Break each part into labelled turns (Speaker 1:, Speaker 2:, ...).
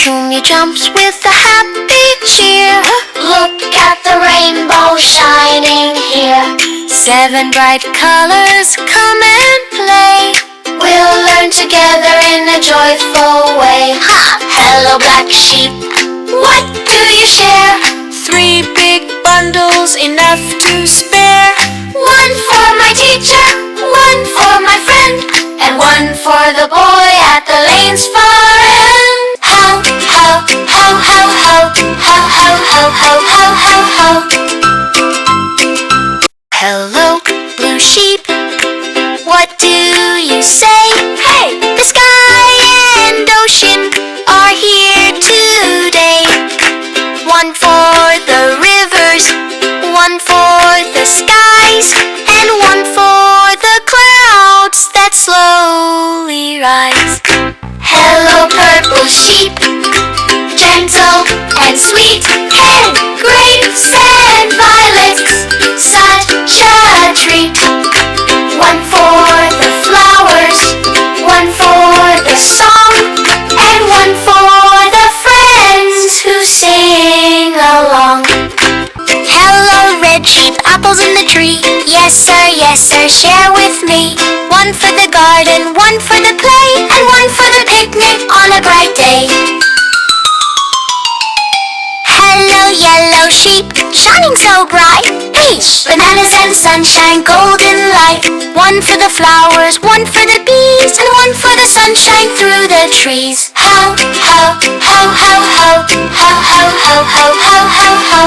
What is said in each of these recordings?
Speaker 1: ChuChuMeow jumps with a happy cheer.
Speaker 2: Look at the rainbow shining here.
Speaker 1: 7 bright colors, come and play.
Speaker 2: We'll learn together in a joyful way. Ha! Hello, black sheep, what do you share?
Speaker 1: 3 big bundles, enough to spare.
Speaker 2: 1 for my teacher, 1 for my friend, and 1 for the boy at the lane's far end. Ho, ho, ho, ho, ho, ho, ho, ho, ho, ho, ho, ho.
Speaker 1: Hello, blue sheep, what do you say?
Speaker 2: Hey!
Speaker 1: The sky and ocean are here today. 1 for the rivers, 1 for the skies, and 1 for the clouds that slowly rise.
Speaker 2: Hello, purple sheep, gentle and sweet. Hey, grapes and violets, such a treat. 1 for the flowers, 1 for the song, and 1 for the friends who sing along.
Speaker 1: Hello, red sheep, apples in the tree. Yes sir, share with me. 1 for the garden, 1 for the play,
Speaker 2: And 1 for the picnic on a bright day.
Speaker 1: Hello, yellow sheep, shining so bright.
Speaker 2: Peach, bananas and sunshine, golden light.
Speaker 1: 1 for the flowers, 1 for the bees,
Speaker 2: And 1 for the sunshine through the trees. Ho, ho, ho, ho, ho, ho, ho, ho, ho, ho, ho, ho.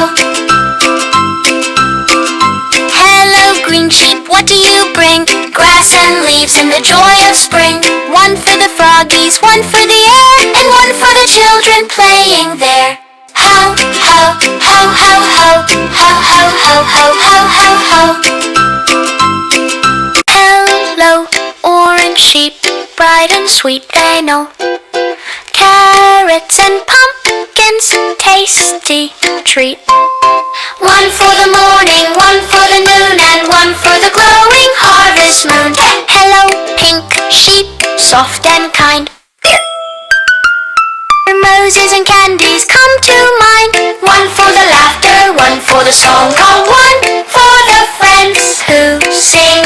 Speaker 1: Hello, green sheep, what do you bring?
Speaker 2: Grass and leaves and the joy of spring.
Speaker 1: 1 for the froggies, 1 for the air,
Speaker 2: And 1 for the children playing there. Ho, ho, ho, ho, ho, ho, ho, ho, ho, ho, ho, ho.
Speaker 1: Hello, orange sheep, bright and sweet they know. Carrots and pumpkins, tasty treat.
Speaker 2: 1 for the morning, 1 for the noon, and 1 for the glowing harvest moon.
Speaker 1: Hello, pink sheep, soft and kind. Roses and candies come to mind.
Speaker 2: 1 for the laughter, 1 for the song, 1 for the friends
Speaker 1: Who
Speaker 2: sing